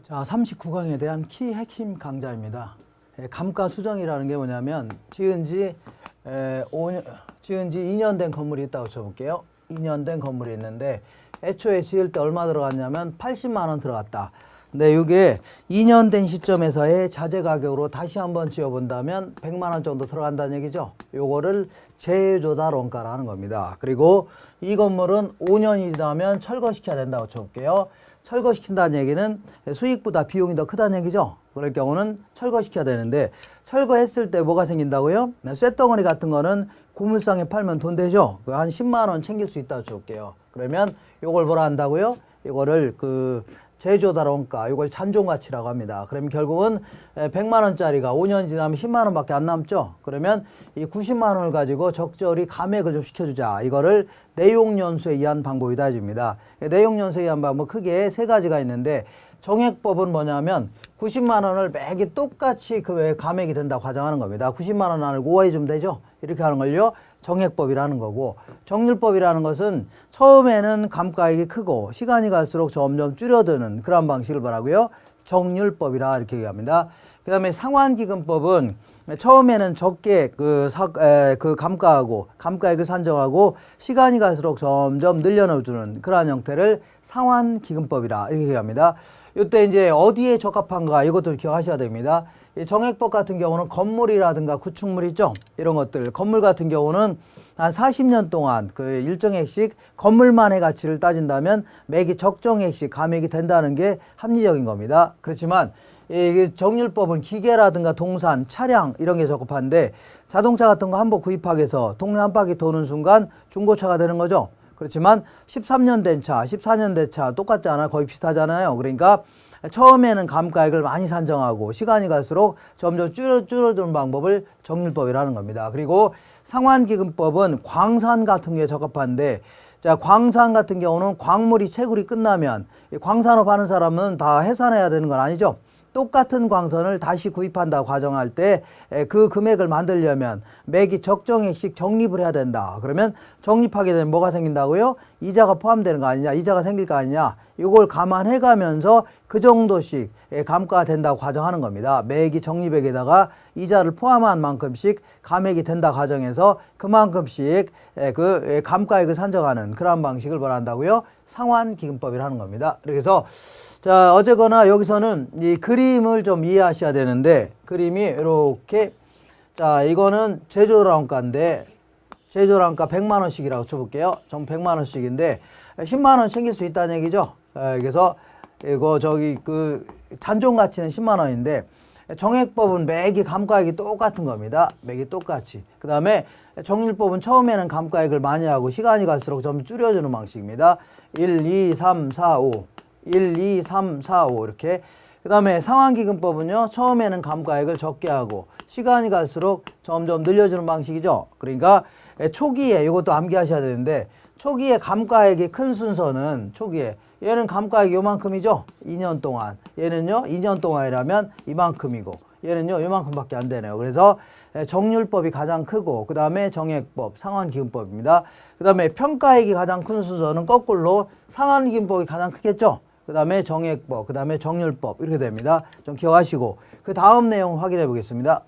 자, 39강에 대한 키 핵심 강좌입니다. 감가 수정이라는 게 뭐냐면 지은 지 2년 된 건물이 있다고 쳐볼게요. 2년 된 건물이 있는데 애초에 지을 때 얼마 들어갔냐면 80만 원 들어갔다. 근데 이게 2년 된 시점에서의 자재 가격으로 다시 한번 지어본다면 100만 원 정도 들어간다는 얘기죠. 요거를 재조달 원가라는 겁니다. 그리고 이 건물은 5년이 지나면 철거시켜야 된다고 쳐볼게요. 철거시킨다는 얘기는 수익보다 비용이 더 크다는 얘기죠. 그럴 경우는 철거시켜야 되는데 철거했을 때 뭐가 생긴다고요? 쇳덩어리 같은 거는 고물상에 팔면 돈 되죠. 한 10만 원 챙길 수 있다고 쳐볼게요. 그러면 이걸 뭐라 한다고요? 이거를 재조달 원가, 이걸 잔존가치라고 합니다. 그러면 결국은 100만 원짜리가 5년 지나면 10만 원밖에 안 남죠. 그러면 이 90만 원을 가지고 적절히 감액을 좀 시켜주자. 이거를 내용연수에 의한 방법이다 해줍니다. 내용연수에 의한 방법 크게 세 가지가 있는데 정액법은 뭐냐면 90만 원을 매기 똑같이 감액이 된다고 가정하는 겁니다. 90만 원 안을 5회 주면 되죠. 이렇게 하는 걸요. 정액법이라는 거고, 정률법이라는 것은 처음에는 감가액이 크고 시간이 갈수록 점점 줄어드는 그런 방식을 뭐라고요? 정률법이라 이렇게 얘기합니다. 그 다음에 상환기금법은 처음에는 적게 감가액을 산정하고 시간이 갈수록 점점 늘려넣어주는 그러한 형태를 상환기금법이라 이렇게 얘기합니다. 이때 이제 어디에 적합한가 이것도 기억하셔야 됩니다. 이 정액법 같은 경우는 건물이라든가 구축물 있죠? 이런 것들. 건물 같은 경우는 한 40년 동안 일정액씩 건물만의 가치를 따진다면 매기 적정액씩 감액이 된다는 게 합리적인 겁니다. 그렇지만 이 정률법은 기계라든가 동산, 차량 이런 게 적합한데 자동차 같은 거 한 번 구입하기 위해서 동네 한 바퀴 도는 순간 중고차가 되는 거죠. 그렇지만 13년 된 차, 14년 된 차 똑같잖아요. 거의 비슷하잖아요. 그러니까 처음에는 감가액을 많이 산정하고 시간이 갈수록 점점 줄어드는 방법을 정률법이라는 겁니다. 그리고 상환기금법은 광산 같은 게 적합한데, 자, 광산 같은 경우는 광물이 채굴이 끝나면 광산업 하는 사람은 다 해산해야 되는 건 아니죠. 똑같은 광선을 다시 구입한다고 가정할 때 그 금액을 만들려면 매기 적정액씩 적립을 해야 된다. 그러면 적립하게 되면 뭐가 생긴다고요? 이자가 포함되는 거 아니냐, 이자가 생길 거 아니냐, 이걸 감안해 가면서 그 정도씩 감가가 된다고 가정하는 겁니다. 매기 적립액에다가 이자를 포함한 만큼씩 감액이 된다 가정해서 그만큼씩 감가액을 산정하는 그런 방식을 뭐라 한다고요? 상환기금법이라는 겁니다. 그래서 자, 어쨌거나 여기서는 이 그림을 좀 이해하셔야 되는데, 그림이 이렇게, 자, 이거는 재조달원가인데 재조달원가 100만 원씩이라고 쳐볼게요. 전 100만 원씩인데 10만 원 챙길 수 있다는 얘기죠. 그래서 이거 잔존 가치는 10만 원인데 정액법은 매기 감가액이 똑같은 겁니다. 매기 똑같이. 그 다음에 정률법은 처음에는 감가액을 많이 하고 시간이 갈수록 좀 줄여주는 방식입니다. 1, 2, 3, 4, 5. 1, 2, 3, 4, 5 이렇게. 그 다음에 상환기금법은요, 처음에는 감가액을 적게 하고 시간이 갈수록 점점 늘려주는 방식이죠. 그러니까 초기에 이것도 암기하셔야 되는데, 초기에 감가액이 큰 순서는 초기에 얘는 감가액이 요만큼이죠. 2년 동안. 얘는요 2년 동안이라면 이만큼이고 얘는요 요만큼밖에 안 되네요. 그래서 정률법이 가장 크고 그 다음에 정액법, 상환기금법입니다. 그 다음에 평가액이 가장 큰 순서는 거꾸로 상환기금법이 가장 크겠죠. 그 다음에 정액법, 그 다음에 정률법 이렇게 됩니다. 좀 기억하시고 그 다음 내용 확인해 보겠습니다.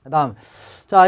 그 다음, 자,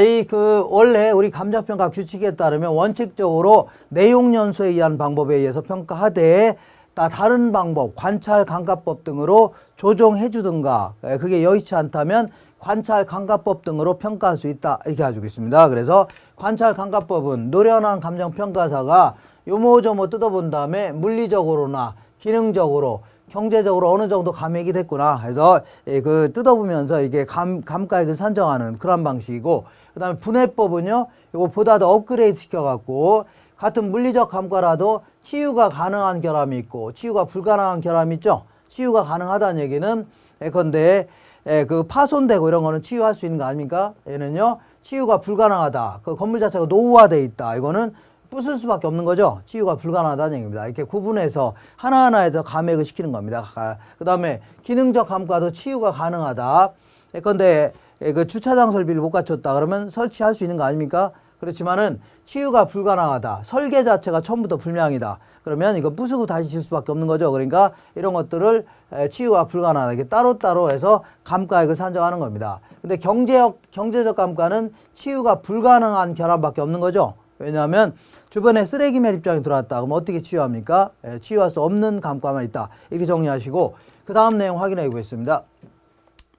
원래 우리 감정평가 규칙에 따르면 원칙적으로 내용연수에 의한 방법에 의해서 평가하되 다른 방법, 관찰 감가법 등으로 조정해 주든가 그게 여의치 않다면 관찰 감가법 등으로 평가할 수 있다 이렇게 가지고 있습니다. 그래서 관찰 감가법은 노련한 감정평가사가 요모저모 뜯어본 다음에 물리적으로나 기능적으로 경제적으로 어느 정도 감액이 됐구나 해서 뜯어보면서 이게 감가액을 산정하는 그런 방식이고, 그 다음에 분해법은요 이거 보다 더 업그레이드 시켜갖고 같은 물리적 감가라도 치유가 가능한 결함이 있고 치유가 불가능한 결함이 있죠. 치유가 가능하다는 얘기는 예컨대 파손되고 이런 거는 치유할 수 있는 거 아닙니까? 얘는요 치유가 불가능하다. 그 건물 자체가 노후화돼 있다. 이거는 부술 수밖에 없는 거죠. 치유가 불가능하다는 얘기입니다. 이렇게 구분해서 하나하나에서 감액을 시키는 겁니다. 그 다음에 기능적 감가도 치유가 가능하다. 예컨대 주차장 설비를 못 갖췄다 그러면 설치할 수 있는 거 아닙니까? 그렇지만은 치유가 불가능하다. 설계 자체가 처음부터 불량이다. 그러면 이거 부수고 다시 질 수밖에 없는 거죠. 그러니까 이런 것들을 치유가 불가능하다. 이게 따로따로 해서 감가액을 산정하는 겁니다. 근데 경제적 감가는 치유가 불가능한 결함밖에 없는 거죠. 왜냐하면 주변에 쓰레기 매립장이 들어왔다. 그럼 어떻게 치유합니까? 치유할 수 없는 감가만 있다. 이렇게 정리하시고 그 다음 내용 확인해 보겠습니다.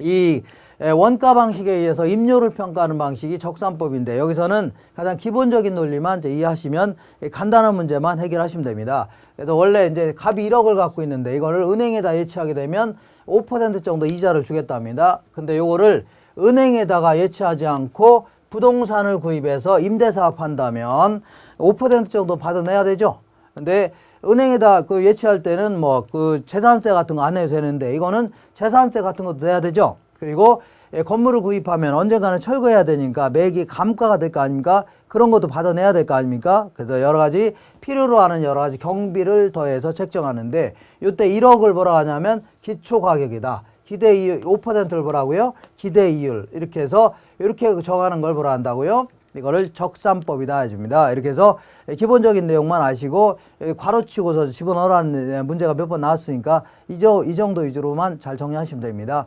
이 원가 방식에 의해서 임료를 평가하는 방식이 적산법인데 여기서는 가장 기본적인 논리만 이제 이해하시면 간단한 문제만 해결하시면 됩니다. 그래서 원래 이제 값이 1억을 갖고 있는데 이거를 은행에다 예치하게 되면 5% 정도 이자를 주겠답니다. 근데 요거를 은행에다가 예치하지 않고 부동산을 구입해서 임대사업 한다면 5% 정도 받아내야 되죠. 근데 은행에다 그 예치할 때는 뭐 그 재산세 같은 거 안 내도 되는데 이거는 재산세 같은 것도 내야 되죠. 그리고 건물을 구입하면 언젠가는 철거해야 되니까 매기 감가가 될 거 아닙니까? 그런 것도 받아내야 될 거 아닙니까? 그래서 여러 가지 필요로 하는 여러 가지 경비를 더해서 책정하는데 이때 1억을 뭐라 하냐면 기초가격이다. 기대이율 5%를 뭐라고요? 기대이율 이렇게 해서 이렇게 정하는 걸 뭐라 한다고요? 이거를 적산법이다 해줍니다. 이렇게 해서 기본적인 내용만 아시고 괄호치고서 집어넣으라는 문제가 몇 번 나왔으니까 이 정도 위주로만 잘 정리하시면 됩니다.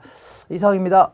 이상입니다.